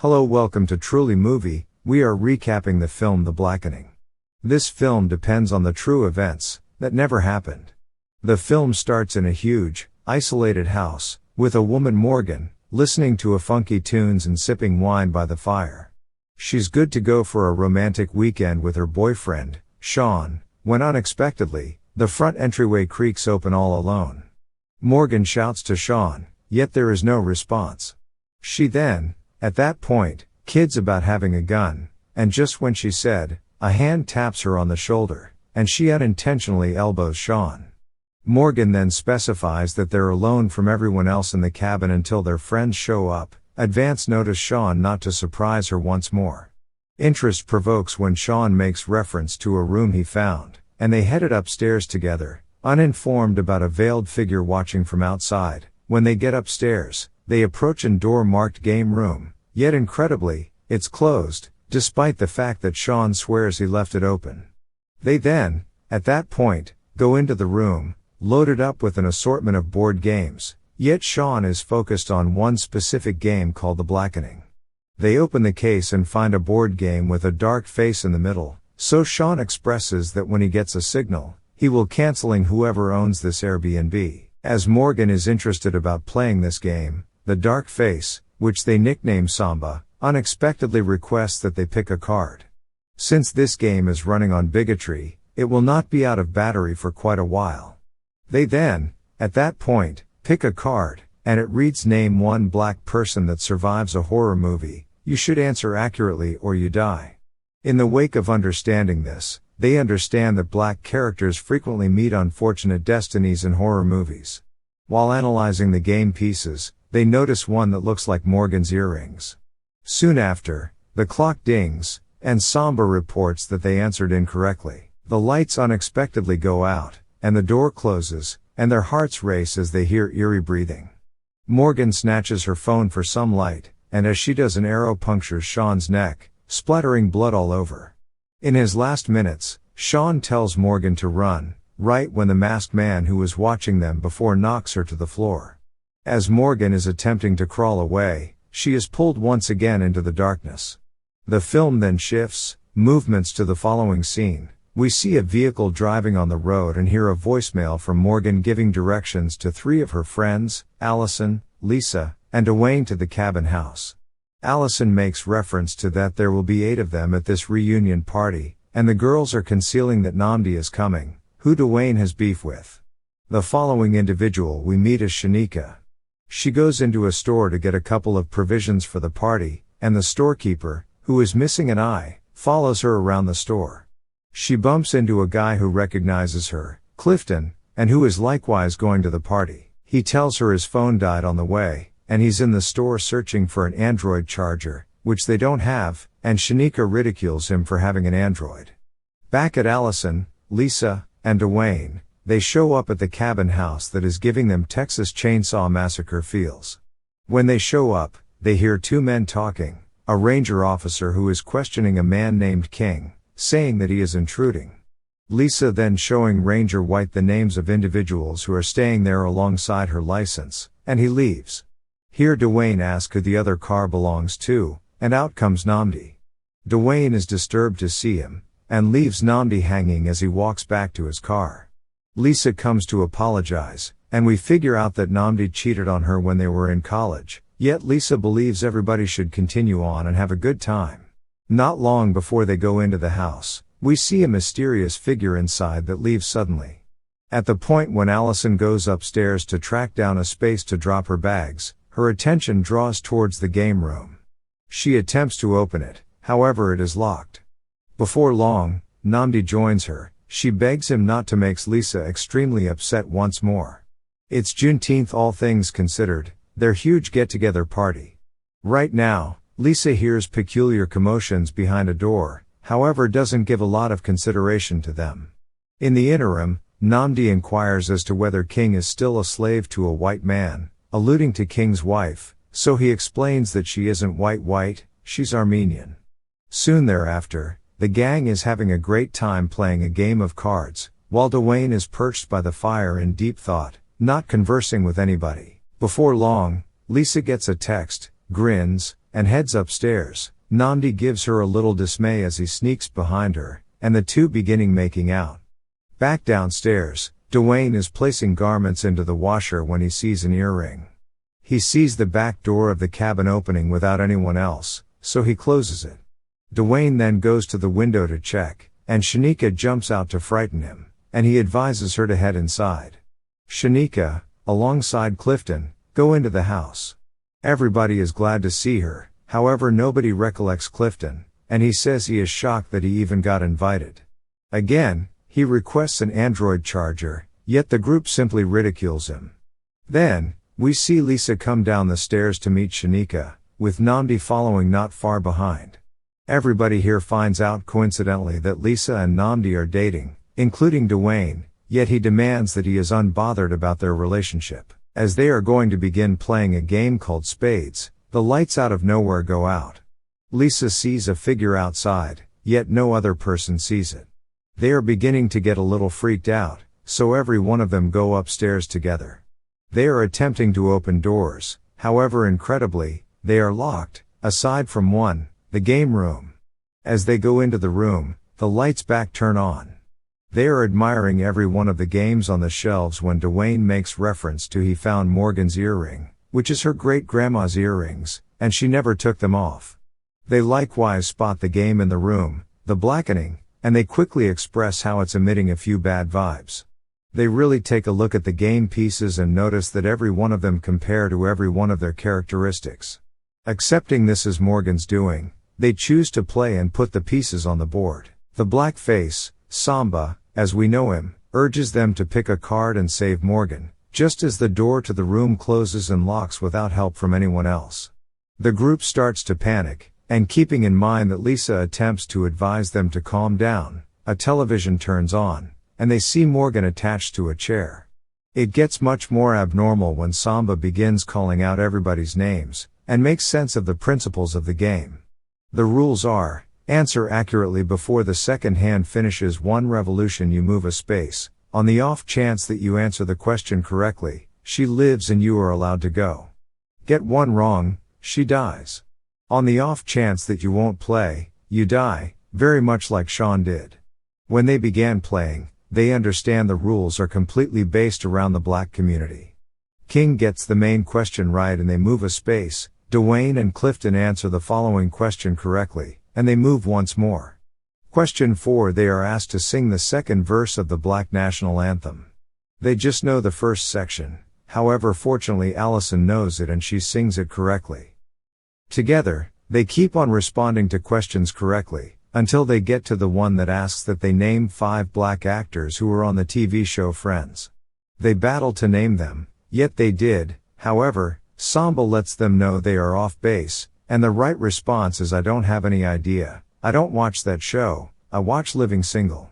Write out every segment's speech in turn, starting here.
Hello, welcome to Truly Movie. We are recapping the film The Blackening. This film depends on the true events that never happened. The film starts in a huge, isolated house, with a woman, Morgan, listening to funky tunes and sipping wine by the fire. She's good to go for a romantic weekend with her boyfriend, Sean, when unexpectedly, the front entryway creaks open all alone. Morgan shouts to Sean, yet there is no response. She then, at that point, kids about having a gun, and just when she said, a hand taps her on the shoulder, and she unintentionally elbows Sean. Morgan then specifies that they're alone from everyone else in the cabin until their friends show up. Advance notice Sean not to surprise her once more. Interest provokes when Sean makes reference to a room he found, and they headed upstairs together, uninformed about a veiled figure watching from outside. When they get upstairs, they approach a door marked game room, yet incredibly, it's closed, despite the fact that Sean swears he left it open. They then, at that point, go into the room, loaded up with an assortment of board games, yet Sean is focused on one specific game called The Blackening. They open the case and find a board game with a dark face in the middle, so Sean expresses that when he gets a signal, he will canceling whoever owns this Airbnb. As Morgan is interested about playing this game, the dark face, which they nickname Samba, unexpectedly requests that they pick a card. Since this game is running on bigotry, it will not be out of battery for quite a while. They then, at that point, pick a card, and it reads, name one black person that survives a horror movie. You should answer accurately or you die. In the wake of understanding this, they understand that black characters frequently meet unfortunate destinies in horror movies. While analyzing the game pieces, they notice one that looks like Morgan's earrings. Soon after, the clock dings, and Samba reports that they answered incorrectly. The lights unexpectedly go out, and the door closes, and their hearts race as they hear eerie breathing. Morgan snatches her phone for some light, and as she does, an arrow punctures Sean's neck, splattering blood all over. In his last minutes, Sean tells Morgan to run, right when the masked man who was watching them before knocks her to the floor. As Morgan is attempting to crawl away, she is pulled once again into the darkness. The film then shifts, movements to the following scene. We see a vehicle driving on the road and hear a voicemail from Morgan giving directions to three of her friends, Allison, Lisa, and Dwayne, to the cabin house. Allison makes reference to that there will be 8 of them at this reunion party, and the girls are concealing that Namdi is coming, who Dwayne has beef with. The following individual we meet is Shanika. She goes into a store to get a couple of provisions for the party, and the storekeeper, who is missing an eye, follows her around the store. She bumps into a guy who recognizes her, Clifton, and who is likewise going to the party. He tells her his phone died on the way, and he's in the store searching for an Android charger, which they don't have, and Shanika ridicules him for having an Android. Back at Allison, Lisa, and Dwayne, they show up at the cabin house that is giving them Texas Chainsaw Massacre feels. When they show up, they hear 2 men talking, a ranger officer who is questioning a man named King, saying that he is intruding. Lisa then showing Ranger White the names of individuals who are staying there alongside her license, and he leaves. Here Dwayne asks who the other car belongs to, and out comes Namdi. Dwayne is disturbed to see him, and leaves Namdi hanging as he walks back to his car. Lisa comes to apologize, and we figure out that Namdi cheated on her when they were in college, yet Lisa believes everybody should continue on and have a good time. Not long before they go into the house, we see a mysterious figure inside that leaves suddenly. At the point when Allison goes upstairs to track down a space to drop her bags, her attention draws towards the game room. She attempts to open it, however it is locked. Before long, Namdi joins her. She begs him not to, makes Lisa extremely upset once more. It's Juneteenth, all things considered, their huge get-together party. Right now, Lisa hears peculiar commotions behind a door, however doesn't give a lot of consideration to them. In the interim, Namdi inquires as to whether King is still a slave to a white man, alluding to King's wife, so he explains that she isn't white, she's Armenian. Soon thereafter, the gang is having a great time playing a game of cards, while Dwayne is perched by the fire in deep thought, not conversing with anybody. Before long, Lisa gets a text, grins, and heads upstairs. Nandi gives her a little dismay as he sneaks behind her, and the two beginning making out. Back downstairs, Dwayne is placing garments into the washer when he sees an earring. He sees the back door of the cabin opening without anyone else, so he closes it. Dwayne then goes to the window to check, and Shanika jumps out to frighten him, and he advises her to head inside. Shanika, alongside Clifton, go into the house. Everybody is glad to see her, however nobody recollects Clifton, and he says he is shocked that he even got invited. Again, he requests an Android charger, yet the group simply ridicules him. Then, we see Lisa come down the stairs to meet Shanika, with Nandi following not far behind. Everybody here finds out coincidentally that Lisa and Nandi are dating, including Dwayne, yet he demands that he is unbothered about their relationship. As they are going to begin playing a game called Spades, the lights out of nowhere go out. Lisa sees a figure outside, yet no other person sees it. They are beginning to get a little freaked out, so every one of them go upstairs together. They are attempting to open doors, however incredibly, they are locked, aside from one, the game room. As they go into the room, the lights back turn on. They are admiring every one of the games on the shelves when Dwayne makes reference to he found Morgan's earring, which is her great-grandma's earrings, and she never took them off. They likewise spot the game in the room, the Blackening, and they quickly express how it's emitting a few bad vibes. They really take a look at the game pieces and notice that every one of them compare to every one of their characteristics. Accepting this as Morgan's doing, they choose to play and put the pieces on the board. The black face, Samba, as we know him, urges them to pick a card and save Morgan, just as the door to the room closes and locks without help from anyone else. The group starts to panic, and keeping in mind that Lisa attempts to advise them to calm down, a television turns on, and they see Morgan attached to a chair. It gets much more abnormal when Samba begins calling out everybody's names, and makes sense of the principles of the game. The rules are, answer accurately before the second hand finishes 1 revolution, you move a space. On the off chance that you answer the question correctly, she lives and you are allowed to go. Get 1 wrong, she dies. On the off chance that you won't play, you die, very much like Sean did. When they began playing, they understand the rules are completely based around the black community. King gets the main question right and they move a space. Dwayne and Clifton answer the following question correctly, and they move once more. Question 4, they are asked to sing the second verse of the Black National Anthem. They just know the first section, however fortunately Allison knows it and she sings it correctly. Together, they keep on responding to questions correctly, until they get to the one that asks that they name 5 black actors who were on the TV show Friends. They battle to name them, yet they did, however, Samba lets them know they are off base, and the right response is I don't have any idea, I don't watch that show, I watch Living Single.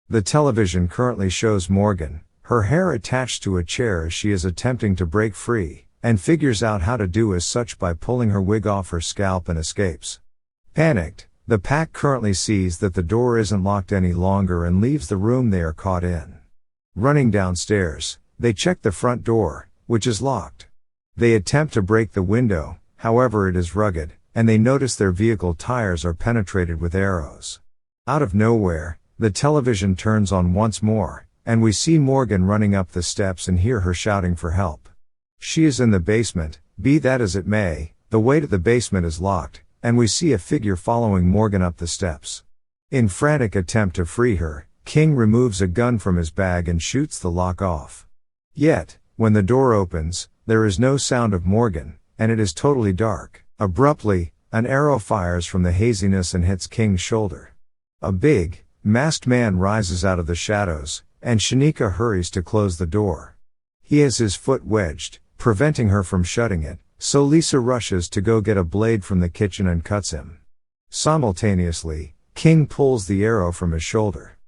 The television currently shows Morgan, her hair attached to a chair as she is attempting to break free, and figures out how to do as such by pulling her wig off her scalp and escapes. Panicked, the pack currently sees that the door isn't locked any longer and leaves the room they are caught in. Running downstairs, they check the front door, which is locked. They attempt to break the window, however it is rugged, and they notice their vehicle tires are penetrated with arrows. Out of nowhere, the television turns on once more, and we see Morgan running up the steps and hear her shouting for help. She is in the basement, be that as it may, the way to the basement is locked, and we see a figure following Morgan up the steps. In frantic attempt to free her, King removes a gun from his bag and shoots the lock off. Yet, when the door opens, there is no sound of Morgan, and it is totally dark. Abruptly, an arrow fires from the haziness and hits King's shoulder. A big, masked man rises out of the shadows, and Shanika hurries to close the door. He has his foot wedged, preventing her from shutting it, so Lisa rushes to go get a blade from the kitchen and cuts him. Simultaneously, King pulls the arrow from his shoulder.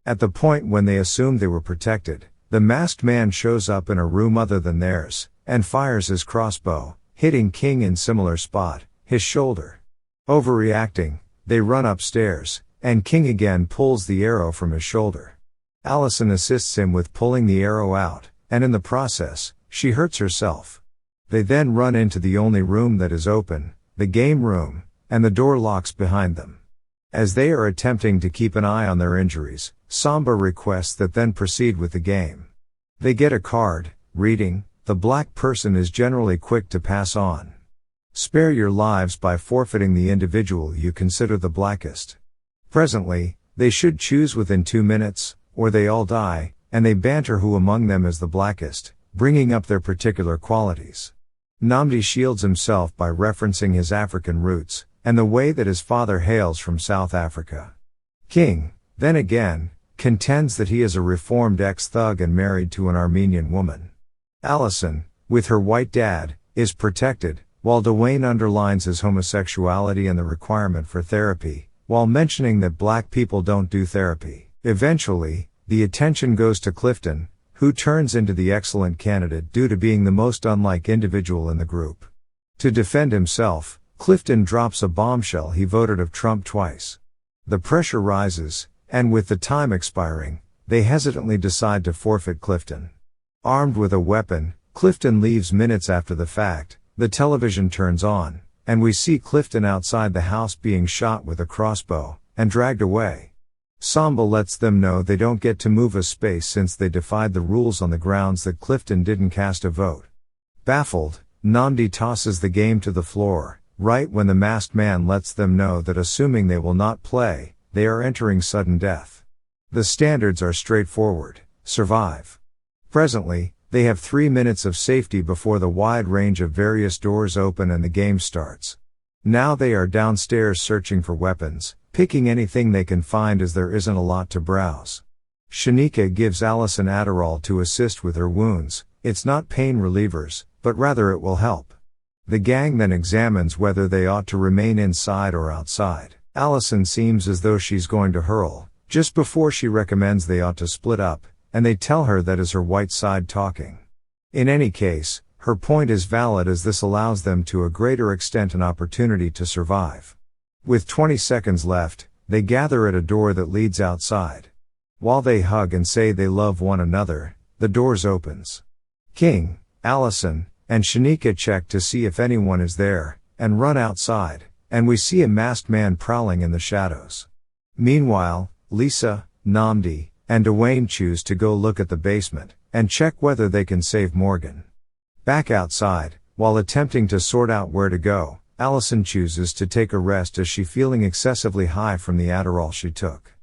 At the point when they assumed they were protected, the masked man shows up in a room other than theirs, and fires his crossbow, hitting King in similar spot, his shoulder. Overreacting, they run upstairs, and King again pulls the arrow from his shoulder. Allison assists him with pulling the arrow out, and in the process, she hurts herself. They then run into the only room that is open, the game room, and the door locks behind them. As they are attempting to keep an eye on their injuries, Samba requests that then proceed with the game. They get a card, reading, "The black person is generally quick to pass on. Spare your lives by forfeiting the individual you consider the blackest. Presently, they should choose within 2 minutes, or they all die," and they banter who among them is the blackest, bringing up their particular qualities. Nnamdi shields himself by referencing his African roots, and the way that his father hails from South Africa. King, then again, contends that he is a reformed ex-thug and married to an Armenian woman. Allison, with her white dad, is protected, while Dwayne underlines his homosexuality and the requirement for therapy, while mentioning that black people don't do therapy. Eventually, the attention goes to Clifton, who turns into the excellent candidate due to being the most unlike individual in the group. To defend himself, Clifton drops a bombshell: he voted of Trump twice. The pressure rises, and with the time expiring, they hesitantly decide to forfeit Clifton. Armed with a weapon, Clifton leaves minutes after the fact. The television turns on, and we see Clifton outside the house being shot with a crossbow, and dragged away. Samba lets them know they don't get to move a space since they defied the rules on the grounds that Clifton didn't cast a vote. Baffled, Nnamdi tosses the game to the floor, right when the masked man lets them know that assuming they will not play, they are entering sudden death. The standards are straightforward: survive. Presently, they have 3 minutes of safety before the wide range of various doors open and the game starts. Now they are downstairs searching for weapons, picking anything they can find as there isn't a lot to browse. Shanika gives Allison Adderall to assist with her wounds. It's not pain relievers, but rather it will help. The gang then examines whether they ought to remain inside or outside. Allison seems as though she's going to hurl, just before she recommends they ought to split up, and they tell her that is her white side talking. In any case, her point is valid as this allows them to a greater extent an opportunity to survive. With 20 seconds left, they gather at a door that leads outside. While they hug and say they love one another, the doors opens. King, Allison, and Shanika check to see if anyone is there, and run outside, and we see a masked man prowling in the shadows. Meanwhile, Lisa, Nnamdi, and Dwayne choose to go look at the basement, and check whether they can save Morgan. Back outside, while attempting to sort out where to go, Allison chooses to take a rest as she feeling excessively high from the Adderall she took.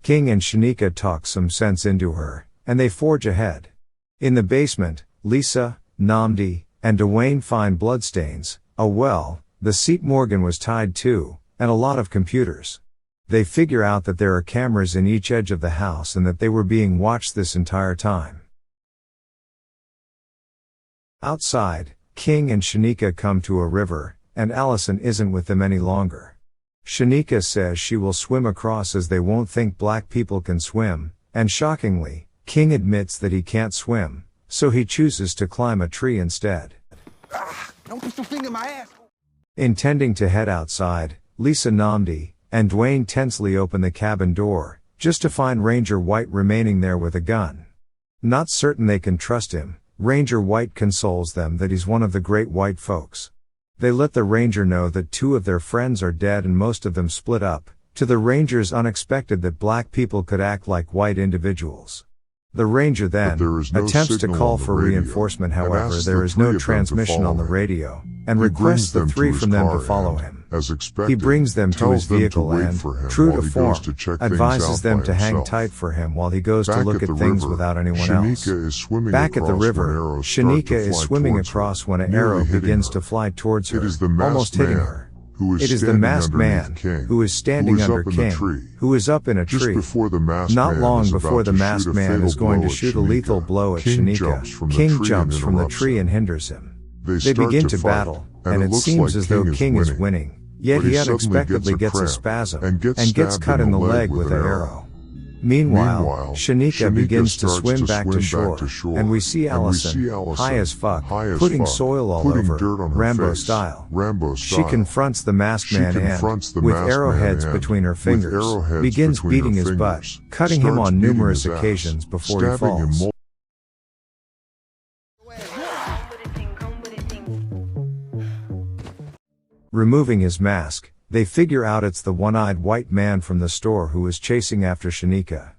King and Shanika talk some sense into her, and they forge ahead. In the basement, Lisa, Nnamdi, and Dwayne find bloodstains, a well, the seat Morgan was tied to, and a lot of computers. They figure out that there are cameras in each edge of the house and that they were being watched this entire time. Outside, King and Shanika come to a river, and Allison isn't with them any longer. Shanika says she will swim across as they won't think black people can swim, and shockingly, King admits that he can't swim, so he chooses to climb a tree instead. Don't put your finger in my ass. Intending to head outside, Lisa, Nnamdi, and Dwayne tensely open the cabin door, just to find Ranger White remaining there with a gun. Not certain they can trust him, Ranger White consoles them that he's one of the great white folks. They let the Ranger know that 2 of their friends are dead and most of them split up. To the Ranger's unexpected that black people could act like white individuals. The Ranger then attempts to call for reinforcement, however there is no transmission on the radio, and requests the 3 from them to follow him. He brings them to his vehicle and, true to form, advises them to hang tight for him while he goes to look at things without anyone else. Back at the river, Shanika is swimming across when an arrow begins to fly towards her, almost hitting her. It is the masked man, who is standing under King, who is up in a tree. Not long before the masked man is going to shoot a lethal blow at Shanika, King jumps from the tree and hinders him. They begin to battle, and it seems as though King is winning, yet he unexpectedly gets a spasm, and gets cut in the leg with an arrow. Meanwhile, Shanika begins to swim back to shore, and we see Allison, high as fuck, putting soil all over, Rambo style. She confronts the masked man and, with arrowheads between her fingers, begins beating his butt, cutting him on numerous occasions before he falls. Removing his mask, they figure out it's the one-eyed white man from the store who was chasing after Shanika.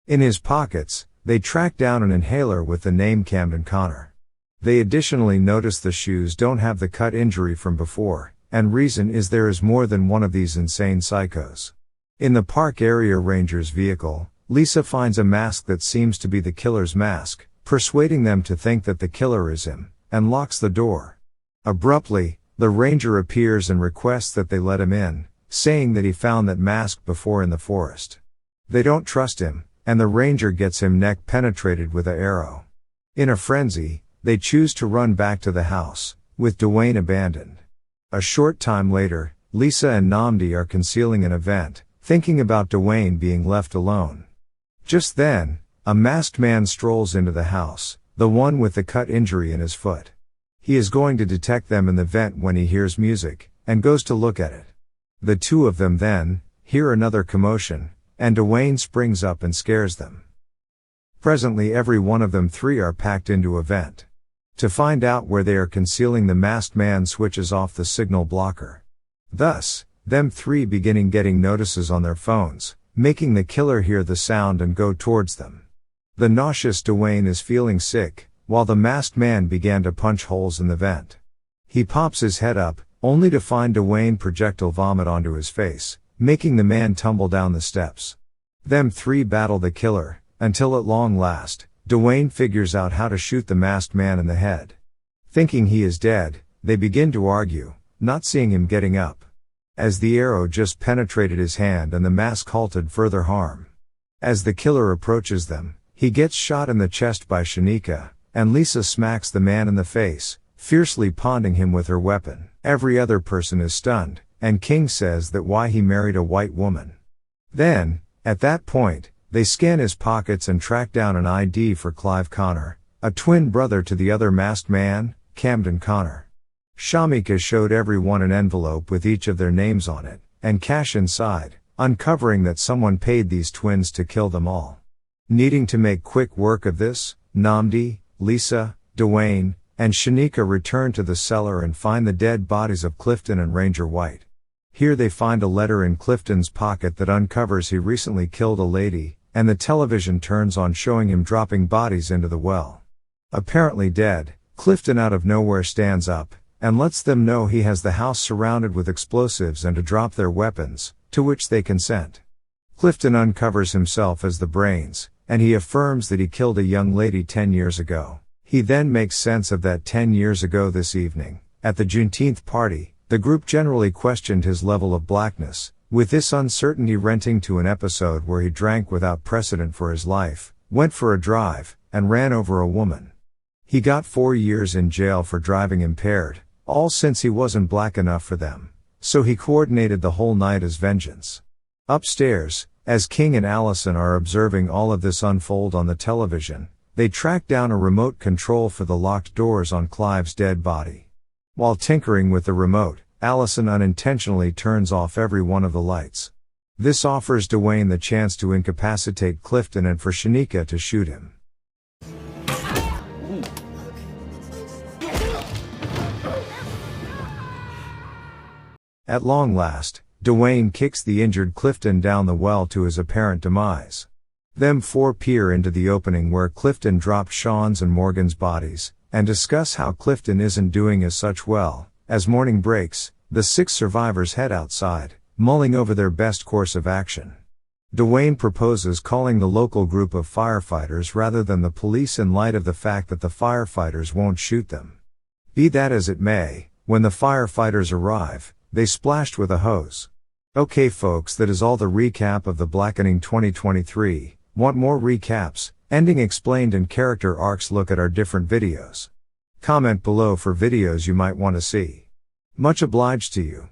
In his pockets, they track down an inhaler with the name Camden Connor. They additionally notice the shoes don't have the cut injury from before, and reason is there is more than one of these insane psychos. In the park area ranger's vehicle, Lisa finds a mask that seems to be the killer's mask, persuading them to think that the killer is him, and locks the door. Abruptly, the ranger appears and requests that they let him in, saying that he found that mask before in the forest. They don't trust him, and the ranger gets him neck penetrated with an arrow. In a frenzy, they choose to run back to the house, with Dwayne abandoned. A short time later, Lisa and Namdi are concealing an event, thinking about Dwayne being left alone. Just then, a masked man strolls into the house, the one with the cut injury in his foot. He is going to detect them in the vent when he hears music, and goes to look at it. The two of them then hear another commotion, and Dwayne springs up and scares them. Presently every one of them three are packed into a vent. To find out where they are concealing, the masked man switches off the signal blocker. Thus, them three beginning getting notices on their phones, making the killer hear the sound and go towards them. The nauseous Dwayne is feeling sick, while the masked man began to punch holes in the vent. He pops his head up, only to find Dwayne projectile vomit onto his face, making the man tumble down the steps. Them three battle the killer, until at long last, Dwayne figures out how to shoot the masked man in the head. Thinking he is dead, they begin to argue, not seeing him getting up. As the arrow just penetrated his hand and the mask halted further harm. As the killer approaches them, he gets shot in the chest by Shanika, and Lisa smacks the man in the face, fiercely pounding him with her weapon. Every other person is stunned, and King says that why he married a white woman. Then, at that point, they scan his pockets and track down an ID for Clive Connor, a twin brother to the other masked man, Camden Connor. Shamika showed everyone an envelope with each of their names on it, and cash inside, uncovering that someone paid these twins to kill them all. Needing to make quick work of this, Namdi, Lisa, Dwayne, and Shanika return to the cellar and find the dead bodies of Clifton and Ranger White. Here they find a letter in Clifton's pocket that uncovers he recently killed a lady, and the television turns on showing him dropping bodies into the well. Apparently dead, Clifton out of nowhere stands up, and lets them know he has the house surrounded with explosives and to drop their weapons, to which they consent. Clifton uncovers himself as the brains, and he affirms that he killed a young lady 10 years ago. He then makes sense of that 10 years ago this evening. At the Juneteenth party, the group generally questioned his level of blackness, with this uncertainty renting to an episode where he drank without precedent for his life, went for a drive, and ran over a woman. He got 4 years in jail for driving impaired, all since he wasn't black enough for them, so he coordinated the whole night as vengeance. Upstairs, as King and Allison are observing all of this unfold on the television, they track down a remote control for the locked doors on Clive's dead body. While tinkering with the remote, Allison unintentionally turns off every one of the lights. This offers Dwayne the chance to incapacitate Clifton and for Shanika to shoot him. At long last, Dwayne kicks the injured Clifton down the well to his apparent demise. Them four peer into the opening where Clifton dropped Sean's and Morgan's bodies, and discuss how Clifton isn't doing as such well. As morning breaks, the 6 survivors head outside, mulling over their best course of action. Dwayne proposes calling the local group of firefighters rather than the police in light of the fact that the firefighters won't shoot them. Be that as it may, when the firefighters arrive, they splashed with a hose. Okay folks, that is all the recap of the Blackening 2023. Want more recaps, ending explained and character arcs? Look at our different videos. Comment below for videos you might want to see. Much obliged to you.